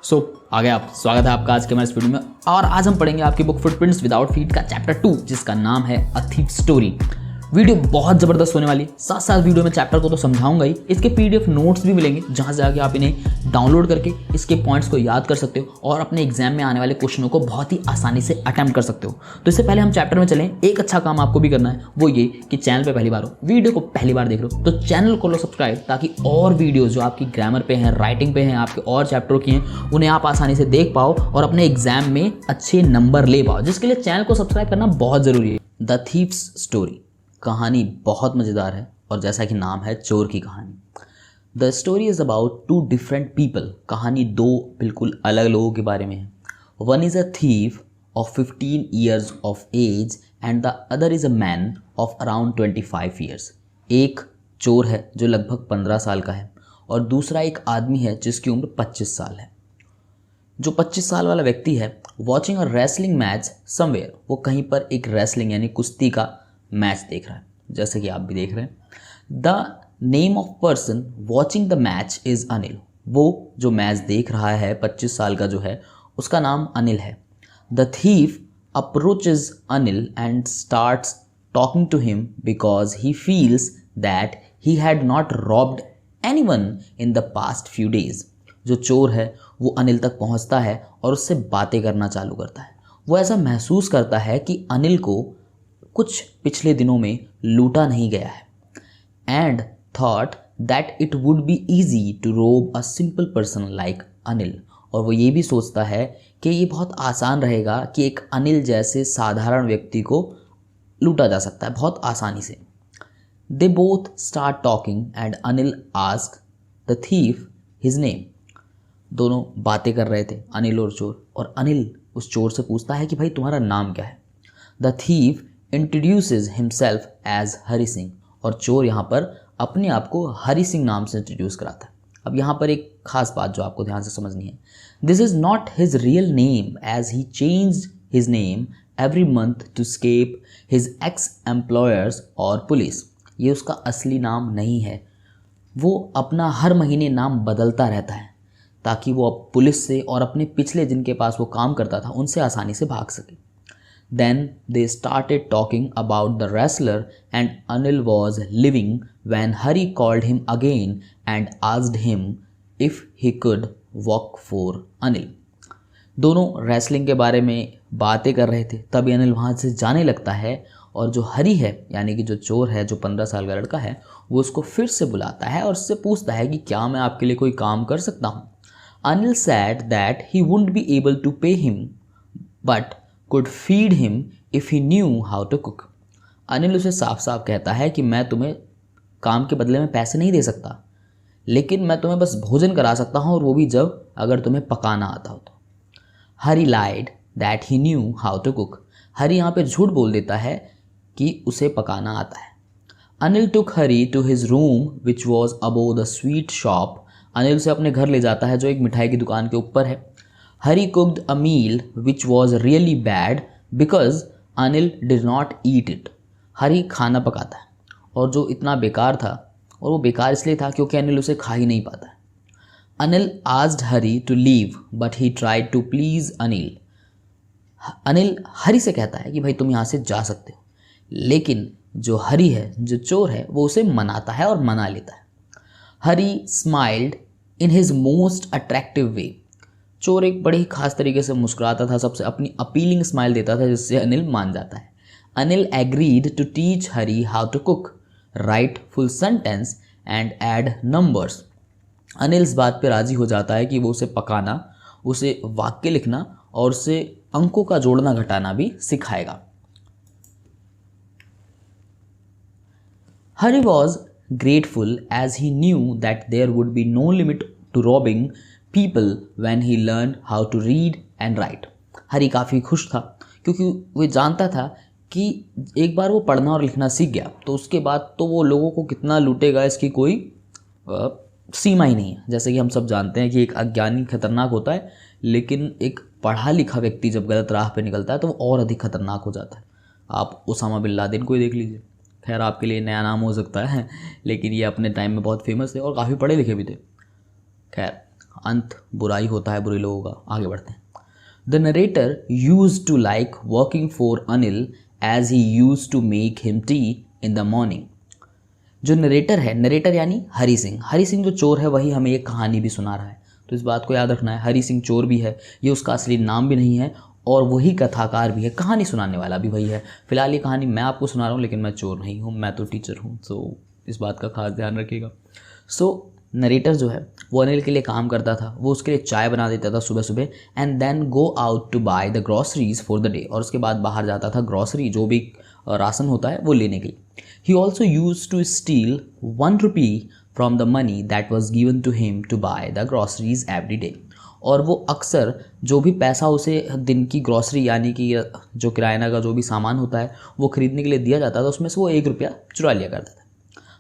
आगे आप स्वागत है आपका आज के हमारे इस वीडियो में। और आज हम पढ़ेंगे आपकी बुक फुटप्रिंट्स विदाउट फीट का चैप्टर 2 जिसका नाम है अ थीफ स्टोरी। वीडियो बहुत ज़बरदस्त होने वाली है। साथ साथ वीडियो में चैप्टर को तो समझाऊंगा ही, इसके पीडीएफ नोट्स भी मिलेंगे जहाँ से आके आप इन्हें डाउनलोड करके इसके पॉइंट्स को याद कर सकते हो और अपने एग्जाम में आने वाले क्वेश्चनों को बहुत ही आसानी से अटेम्प्ट कर सकते हो। तो इससे पहले हम चैप्टर में चलें, एक अच्छा काम आपको भी करना है, वो ये कि चैनल पर पहली बार हो, वीडियो को पहली बार देख रहे हो तो चैनल को लो सब्सक्राइब, ताकि और वीडियोज़ जो आपकी ग्रामर पे हैं, राइटिंग पे हैं, आपके और चैप्टरों की हैं, उन्हें आप आसानी से देख पाओ और अपने एग्जाम में अच्छे नंबर ले पाओ, जिसके लिए चैनल को सब्सक्राइब करना बहुत ज़रूरी है। द थीफ्स स्टोरी कहानी बहुत मज़ेदार है और जैसा कि नाम है, चोर की कहानी। The story is about two different people. कहानी दो बिल्कुल अलग लोगों के बारे में है। One is a thief of 15 years of age and the other is a man of around 25 years. एक चोर है जो लगभग 15 साल का है और दूसरा एक आदमी है जिसकी उम्र 25 साल है। जो 25 साल वाला व्यक्ति है, वॉचिंग अ रेसलिंग मैच समवेयर, वो कहीं पर एक रेसलिंग यानी कुश्ती का मैच देख रहा है, जैसे कि आप भी देख रहे हैं। The name of person watching the match is Anil. वो जो मैच देख रहा है 25 साल का जो है, उसका नाम अनिल है। The thief approaches Anil and starts talking to him because he feels that he had not robbed anyone in the past few days. जो चोर है वो अनिल तक पहुंचता है और उससे बातें करना चालू करता है। वो ऐसा महसूस करता है कि अनिल को कुछ पिछले दिनों में लूटा नहीं गया है, and thought that it would be easy to rob a simple person like Anil. और वो ये भी सोचता है कि ये बहुत आसान रहेगा कि एक अनिल जैसे साधारण व्यक्ति को लूटा जा सकता है बहुत आसानी से। They both start talking and Anil ask the thief his name. दोनों बातें कर रहे थे, अनिल और चोर, और अनिल उस चोर से पूछता है कि भाई तुम्हारा नाम क्या है। The thief introduces himself as Hari Singh, और चोर यहाँ पर अपने आप को हरी सिंह नाम से इंट्रोड्यूस कराता है। अब यहाँ पर एक खास बात जो आपको ध्यान से समझनी है, this is not his real name as he change his name every month to escape his ex employers और पुलिस। ये उसका असली नाम नहीं है, वो अपना हर महीने नाम बदलता रहता है ताकि वो अब पुलिस से और अपने पिछले जिनके पास वो काम करता था उनसे आसानी से भाग सके। Then they started talking about the wrestler and Anil was living when Hari called him again and asked him if he could work for Anil. दोनों रेसलिंग के बारे में बातें कर रहे थे, तभी अनिल वहाँ से जाने लगता है और जो हरी है यानी कि जो चोर है, जो 15 साल का लड़का है, वो उसको फिर से बुलाता है और उससे पूछता है कि क्या मैं आपके लिए कोई काम कर सकता हूँ। Anil said that he wouldn't be able to pay him but could feed him if he knew how to cook. Anil उसे साफ साफ कहता है कि मैं तुम्हें काम के बदले में पैसे नहीं दे सकता, लेकिन मैं तुम्हें बस भोजन करा सकता हूँ, और वो भी जब अगर तुम्हें पकाना आता हो तो। Hari lied that he knew how to cook. Hari यहाँ पे झूठ बोल देता है कि उसे पकाना आता है। Anil took Hari to his room which was above the sweet shop. Anil उसे अपने घर ले जाता है जो एक मिठाई की दुकान के ऊपर है। Hari cooked a meal which was really bad because Anil did not eat it. Hari खाना पकाता है और जो इतना बेकार था, और वो बेकार इसलिए था क्योंकि अनिल उसे खा ही नहीं पाता है। Anil asked Hari to leave but he tried to please Anil. Anil Hari से कहता है कि भाई तुम यहाँ से जा सकते हो, लेकिन जो हरी है, जो चोर है, वो उसे मनाता है और मना लेता है। Hari smiled in his most attractive way. चोर एक बड़े ही खास तरीके से मुस्कुराता था, सबसे अपनी अपीलिंग स्माइल देता था, जिससे अनिल मान जाता है। Anil agreed to teach Hari how to cook, write full sentence and add numbers. Anil इस बात पे राजी हो जाता है कि वो उसे पकाना, उसे वाक्य लिखना और उसे अंकों का जोड़ना घटाना भी सिखाएगा। Hari was grateful as he knew that there would be no limit to robbing people when he learn how to read and write. Hari काफ़ी खुश था क्योंकि वो जानता था कि एक बार वो पढ़ना और लिखना सीख गया तो उसके बाद तो वो लोगों को कितना लूटेगा इसकी कोई सीमा ही नहीं है। जैसे कि हम सब जानते हैं कि एक अज्ञानी खतरनाक होता है, लेकिन एक पढ़ा लिखा व्यक्ति जब गलत राह पे निकलता है तो वो और अधिक खतरनाक हो जाता है। आप उसामा बिन लादेन को ही देख लीजिए। खैर आपके लिए नया नाम हो सकता है, लेकिन ये अपने टाइम में बहुत फेमस थे और काफ़ी पढ़े लिखे भी थे। खैर अंत बुराई होता है बुरे लोगों का। आगे बढ़ते हैं। The narrator used to like working for Anil as he used to make him tea in the morning. जो नरेटर है, नरेटर यानी हरी सिंह, हरी सिंह जो चोर है वही हमें एक कहानी भी सुना रहा है, तो इस बात को याद रखना है। हरी सिंह चोर भी है, ये उसका असली नाम भी नहीं है, और वही कथाकार भी है, कहानी सुनाने वाला भी वही है। फिलहाल ये कहानी मैं आपको सुना रहा हूँ, लेकिन मैं चोर नहीं हूँ, मैं तो टीचर हूँ, सो इस बात का खास ध्यान रखिएगा। सो नरेटर जो है वो अनिल के लिए काम करता था, वो उसके लिए चाय बना देता था सुबह सुबह, and then go out to buy the groceries for the day, और उसके बाद बाहर जाता था ग्रॉसरी जो भी राशन होता है वो लेने के लिए। He also use to steal 1 rupee from the money that was given to him to buy the groceries every day, और वो अक्सर जो भी पैसा उसे दिन की ग्रॉसरी यानी कि जो किराना का जो भी सामान होता है वो खरीदने के लिए दिया जाता था, उसमें से वो 1 रुपया चुरा लिया करता था।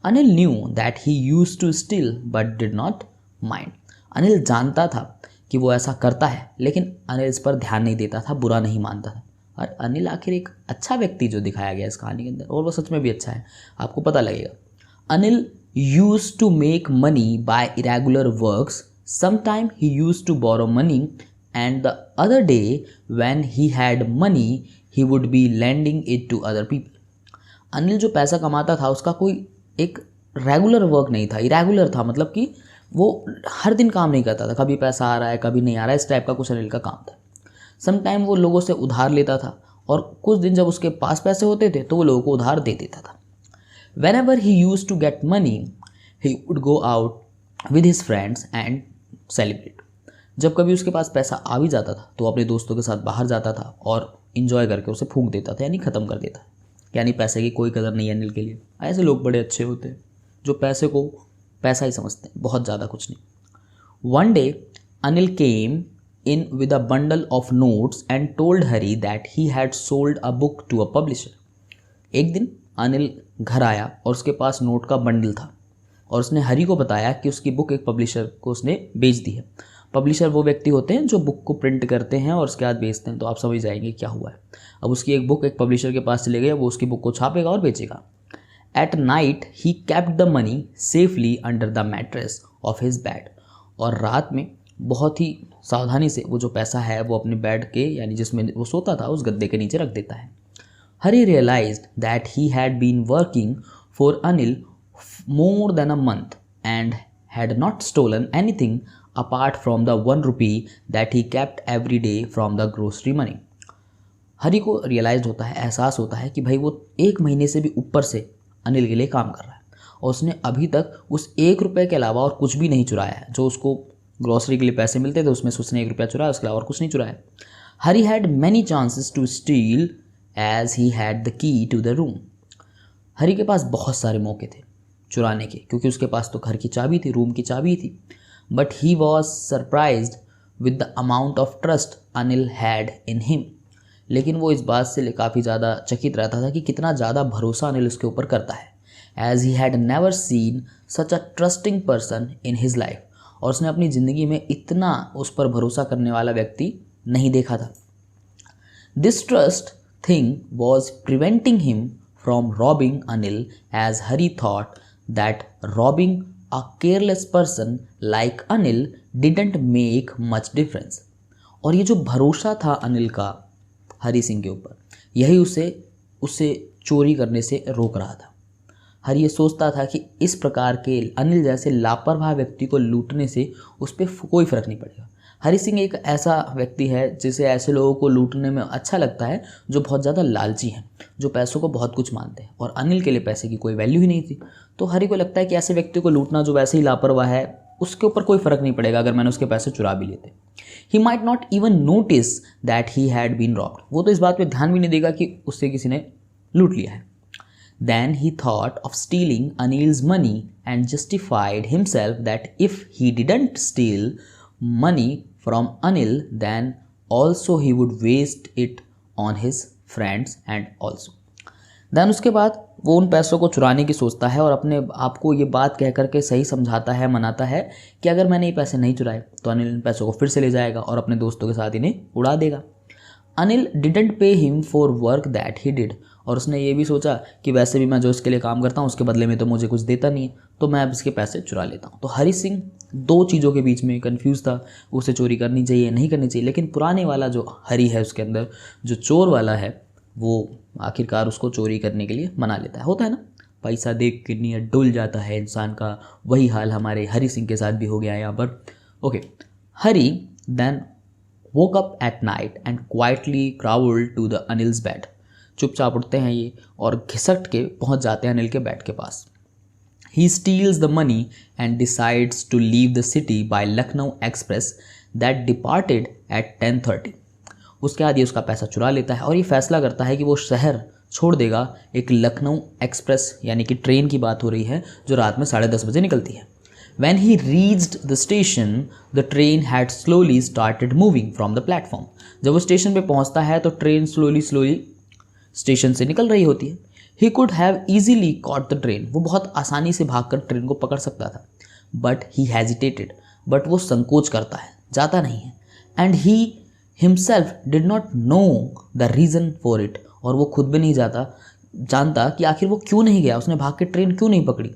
Anil knew that he use to steal but did not mind. Anil जानता था कि वो ऐसा करता है, लेकिन अनिल इस पर ध्यान नहीं देता था, बुरा नहीं मानता था। और अनिल आखिर एक अच्छा व्यक्ति जो दिखाया गया इस कहानी के अंदर, और वो सच में भी अच्छा है, आपको पता लगेगा। Anil use to make money by irregular works, sometime he used to borrow money and the other day when he had money he would be lending it to other people। Anil जो पैसा कमाता था उसका कोई एक रेगुलर वर्क नहीं था, irregular था, मतलब कि वो हर दिन काम नहीं करता था, कभी पैसा आ रहा है कभी नहीं आ रहा है, इस टाइप का कुछ अनिल का काम था। सम टाइम वो लोगों से उधार लेता था, और कुछ दिन जब उसके पास पैसे होते थे तो वो लोगों को उधार दे देता था। Whenever he use to get money he would go out with his friends and celebrate. जब कभी उसके पास पैसा आ भी जाता था तो अपने दोस्तों के साथ बाहर जाता था और इन्जॉय करके उसे फूंक देता था, यानी ख़त्म कर देता। यानी पैसे की कोई कदर नहीं है अनिल के लिए। ऐसे लोग बड़े अच्छे होते हैं जो पैसे को पैसा ही समझते हैं, बहुत ज़्यादा कुछ नहीं। One day Anil came in with a bundle of notes and told Hari that he had sold a book to a publisher. एक दिन अनिल घर आया और उसके पास नोट का बंडल था, और उसने हरी को बताया कि उसकी बुक एक पब्लिशर को उसने बेच दी है। पब्लिशर वो व्यक्ति होते हैं जो बुक को प्रिंट करते हैं और उसके बाद बेचते हैं, तो आप समझ जाएंगे क्या हुआ है। अब उसकी एक बुक एक पब्लिशर के पास चले गए, वो उसकी बुक को छापेगा और बेचेगा। At night he kept the money safely under the mattress of his bed, और रात में बहुत ही सावधानी से वो जो पैसा है वो अपने बेड के यानी जिसमें वो सोता था उस गद्दे के नीचे रख देता है। Hari realised that he had been working for Anil more than a month and had not stolen anything apart from the 1 rupee that he kept every day from the grocery money। हरी को रियलाइज होता है, एहसास होता है कि भाई वो 1 महीने से भी ऊपर से अनिल के लिए काम कर रहा है, और उसने अभी तक उस 1 रुपये के अलावा और कुछ भी नहीं चुराया है। जो उसको ग्रॉसरी के लिए पैसे मिलते थे उसमें से उसने 1 रुपया चुराया, उसके अलावा और कुछ नहीं चुराया। Hari had many chances to steal as he had the key to the room. Hari के पास बहुत सारे मौके थे चुराने के, क्योंकि उसके पास तो घर की चाबी थी, रूम की चाबी थी। But he was surprised with the amount of trust Anil had in him. लेकिन वो इस बात से काफ़ी ज़्यादा चकित रहता था कि कितना ज़्यादा भरोसा अनिल उसके ऊपर करता है। As he had never seen such a trusting person in his life, और उसने अपनी ज़िंदगी में इतना उस पर भरोसा करने वाला व्यक्ति नहीं देखा था। This trust thing was preventing him from robbing Anil, as Hari thought that robbing a careless person like Anil didn't make much difference। और ये जो भरोसा था अनिल का हरी सिंह के ऊपर, यही उसे चोरी करने से रोक रहा था। हरी ये सोचता था कि इस प्रकार के अनिल जैसे लापरवाह व्यक्ति को लूटने से उस पर कोई फ़र्क नहीं पड़ेगा। हरी सिंह एक ऐसा व्यक्ति है जिसे ऐसे लोगों को लूटने में अच्छा लगता है जो बहुत ज़्यादा लालची हैं, जो पैसों को बहुत कुछ मानते हैं, और अनिल के लिए पैसे की कोई वैल्यू ही नहीं थी। तो हरी को लगता है कि ऐसे व्यक्ति को लूटना जो वैसे ही लापरवाह है उसके ऊपर कोई फ़र्क नहीं पड़ेगा अगर मैंने उसके पैसे चुरा भी लेते। He might not even notice that he had been robbed. वो तो इस बात पे ध्यान भी नहीं देगा कि उससे किसी ने लूट लिया है। Then he thought of stealing Anil's money and justified himself that if he didn't steal money from Anil, then also he would waste it on his friends and also। Then उसके बाद वो उन पैसों को चुराने की सोचता है और अपने आप को ये बात कह करके सही समझाता है, मनाता है कि अगर मैंने ये पैसे नहीं चुराए तो अनिल इन पैसों को फिर से ले जाएगा और अपने दोस्तों के साथ इन्हें उड़ा देगा। Anil didn't pay him for work that he did, और उसने ये भी सोचा कि वैसे भी मैं जो इसके लिए काम करता हूँ उसके बदले में तो मुझे कुछ देता नहीं है, तो मैं अब इसके पैसे चुरा लेता हूँ। तो हरी सिंह दो चीज़ों के बीच में कन्फ्यूज़ था, उसे चोरी करनी चाहिए नहीं करनी चाहिए। लेकिन पुराने वाला जो हरी है उसके अंदर जो चोर वाला है वो आखिरकार उसको चोरी करने के लिए मना लेता है। होता है ना, पैसा देख के नीयत डुल जाता है इंसान का, वही हाल हमारे हरी सिंह के साथ भी हो गया है यहाँ पर। Okay, Hari then woke up at night and quietly crawled to the Anil's bed. चुपचाप उठते हैं ये और घिसट के पहुंच जाते हैं अनिल के बेड के पास। He steals the money and decides to leave the city by Lucknow Express that departed at 10:30। उसके बाद ये उसका पैसा चुरा लेता है और ये फैसला करता है कि वो शहर छोड़ देगा एक लखनऊ एक्सप्रेस यानी कि ट्रेन की बात हो रही है जो रात में 10:30 बजे निकलती है। When he reached the station, the train had slowly started moving from the platform। जब वो स्टेशन पे पहुंचता है तो ट्रेन स्लोली स्टेशन से निकल रही होती है। He could have easily caught the train। वो बहुत आसानी से भागकर ट्रेन को पकड़ सकता था। But he hesitated। बट वो संकोच करता है, जाता नहीं है। And he himself did not know the reason for it। और वो खुद भी नहीं जानता कि आखिर वो क्यों नहीं गया, उसने भाग के ट्रेन क्यों नहीं पकड़ी।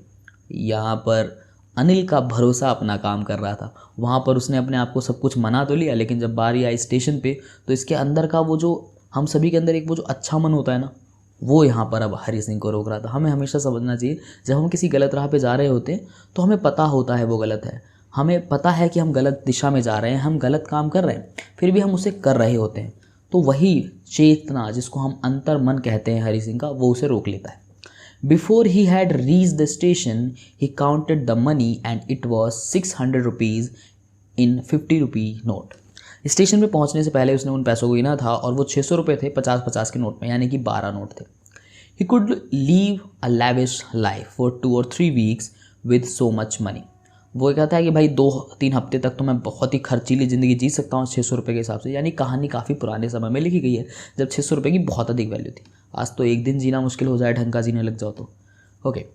यहाँ पर अनिल का भरोसा अपना काम कर रहा था। वहाँ पर उसने अपने आप को सब कुछ मना तो लिया, लेकिन जब बारी आई स्टेशन पे तो इसके अंदर का वो जो हम सभी के अंदर एक वो जो अच्छा मन होता है ना, वो यहाँ पर अब हरी सिंह को रोक रहा था। हमें हमेशा समझना चाहिए जब हम किसी गलत राह पे जा रहे होते हैं तो हमें पता होता है वो गलत है, हमें पता है कि हम गलत दिशा में जा रहे हैं, हम गलत काम कर रहे हैं, फिर भी हम उसे कर रहे होते हैं। तो वही चेतना जिसको हम अंतर मन कहते हैं हरी सिंह का, वो उसे रोक लेता है। Before he had reached the station, he counted the money and it was 600 rupees in 50 rupee note। Station पे पहुंचने से पहले उसने उन पैसों को गिना था और वो 600 रुपये थे 50-50 के नोट में, यानी कि 12 नोट थे। He could live a lavish life for 2 or 3 weeks with so much money। वो कहता है कि भाई 2-3 हफ्ते तक तो मैं बहुत ही खर्चीली ज़िंदगी जी सकता हूँ 600 रुपये के हिसाब से। यानी कहानी काफ़ी पुराने समय में लिखी गई है जब 600 रुपये की बहुत अधिक वैल्यू थी। आज तो एक दिन जीना मुश्किल हो जाए, ढंग का जीने लग जाओ तो। Okay,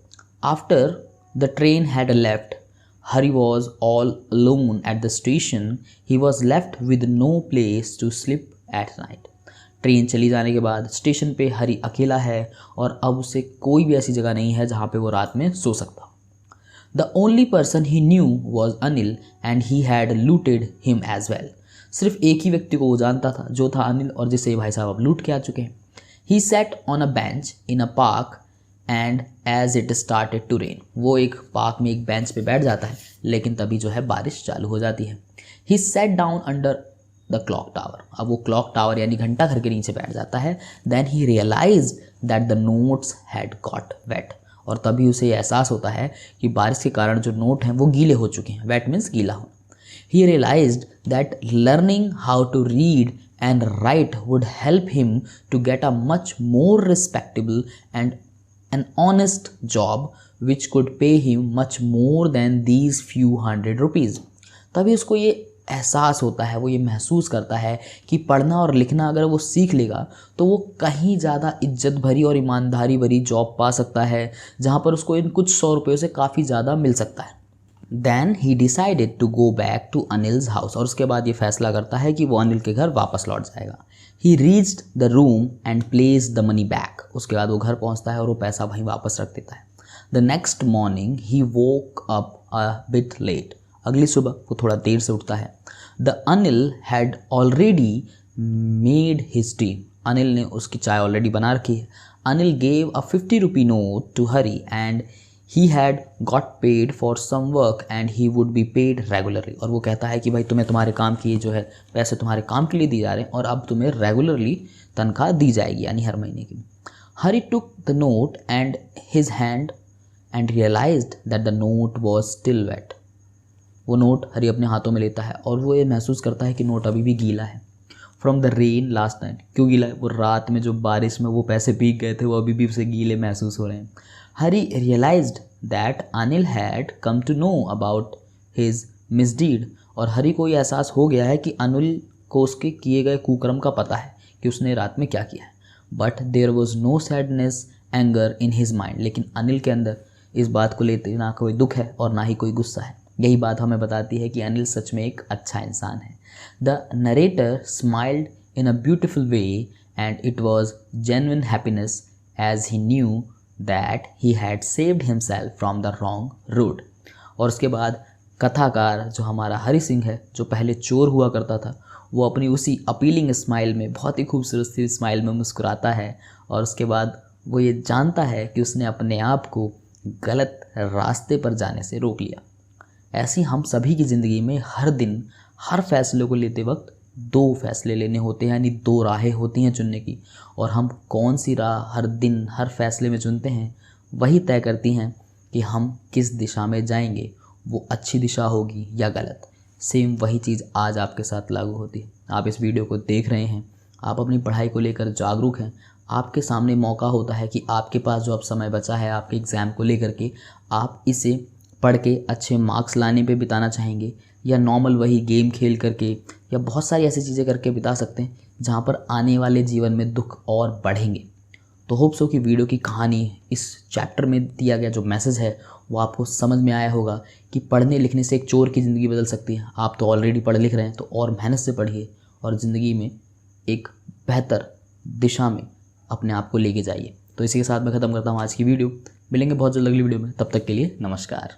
after the train had left, Hari was all alone at the station. He was left with no place to sleep at night. Train चली जाने के बाद स्टेशन पे हरी अकेला है और अब उसे कोई भी ऐसी जगह नहीं है जहाँ पे वो रात में सो सकता। The only person he knew was Anil and he had looted him as well. सिर्फ एक ही व्यक्ति को वो जानता था जो था अनिल, और जिसे भाई साहब अब लूट के आ चुके हैं। He sat on a bench in a park and as it started to rain। वो एक पार्क में एक बेंच पे बैठ जाता है, लेकिन तभी जो है बारिश चालू हो जाती है। He sat down under the clock tower। अब वो क्लॉक टावर यानी घंटा घर के नीचे बैठ जाता है। Then he realized that the notes had got wet। और तभी उसे एहसास होता है कि बारिश के कारण जो नोट हैं वो गीले हो चुके हैं। wet means गीला होना। He realized that learning how to read and write would help him to get a much more respectable and an honest job which could pay him much more than these few hundred rupees। तभी उसको ये एहसास होता है, वो ये महसूस करता है कि पढ़ना और लिखना अगर वो सीख लेगा तो वो कहीं ज़्यादा इज्जत भरी और ईमानदारी भरी जॉब पा सकता है, जहाँ पर उसको इन कुछ 100 रुपये से काफ़ी ज़्यादा मिल सकता है। Then he decided to go back to Anil's house. और उसके बाद ये फैसला करता है कि वो अनिल के घर वापस लौट जाएगा। He reached the room and placed the money back। उसके बाद वो घर पहुंचता है और वो पैसा वहीं वापस रख देता है। The next morning he woke up a bit late। अगली सुबह वो थोड़ा देर से उठता है। The Anil had already made his tea। Anil ने उसकी चाय ऑलरेडी बना रखी है। Anil gave a 50 rupee note to Hari and he had got paid for some work and he would be paid regularly। और वो कहता है कि भाई तुम्हें तुम्हारे काम की जो है पैसे तुम्हारे काम के लिए दिए जा रहे हैं और अब तुम्हें रेगुलरली तनख्वाह दी जाएगी, यानी हर महीने की। Hari took the note and his hand and realized that the note was still wet। वो नोट हरी अपने हाथों में लेता है और वो ये महसूस करता है कि नोट अभी भी गीला है। From the rain last night. क्यों गीला है? वो रात में जो बारिश में वो पैसे भीग गए थे वो अभी भी उसे गीले महसूस हो रहे हैं। Hari realised that Anil had come to know about his misdeed. और हरी को ये एहसास हो गया है कि अनिल को उसके किए गए कुकर्म का पता है कि उसने रात में क्या किया है। But there was no sadness anger in his mind. लेकिन अनिल के अंदर इस बात को लेते ना कोई दुख है और ना ही कोई गुस्सा है। यही बात हमें बताती है कि अनिल सच में एक अच्छा इंसान है। The narrator smiled in a beautiful way and it was genuine happiness as he knew that he had saved himself from the wrong road। और उसके बाद कथाकार जो हमारा हरि सिंह है, जो पहले चोर हुआ करता था, वो अपनी उसी अपीलिंग स्माइल में, बहुत ही खूबसूरत सी स्माइल में मुस्कुराता है और उसके बाद वो ये जानता है कि उसने अपने आप को गलत रास्ते पर जाने से रोक लिया। ऐसी हम सभी की ज़िंदगी में हर दिन हर फैसले को लेते वक्त दो फैसले लेने होते हैं, यानी दो राहें होती हैं चुनने की, और हम कौन सी राह हर दिन हर फैसले में चुनते हैं वही तय करती हैं कि हम किस दिशा में जाएंगे, वो अच्छी दिशा होगी या गलत। सेम वही चीज़ आज आपके साथ लागू होती है। आप इस वीडियो को देख रहे हैं, आप अपनी पढ़ाई को लेकर जागरूक हैं, आपके सामने मौका होता है कि आपके पास जो अब समय बचा है आपके एग्ज़ाम को लेकर के, आप इसे पढ़ के अच्छे मार्क्स लाने पे बिताना चाहेंगे या नॉर्मल वही गेम खेल करके या बहुत सारी ऐसी चीज़ें करके बिता सकते हैं जहाँ पर आने वाले जीवन में दुख और बढ़ेंगे। तो होप सो कि वीडियो की कहानी, इस चैप्टर में दिया गया जो मैसेज है वो आपको समझ में आया होगा कि पढ़ने लिखने से एक चोर की ज़िंदगी बदल सकती है। आप तो ऑलरेडी पढ़ लिख रहे हैं तो और मेहनत से पढ़िए और ज़िंदगी में एक बेहतर दिशा में अपने आप को लेके जाइए। तो इसी के साथ मैं ख़त्म करता हूँ आज की वीडियो। मिलेंगे बहुत जल्द अगली वीडियो में, तब तक के लिए नमस्कार।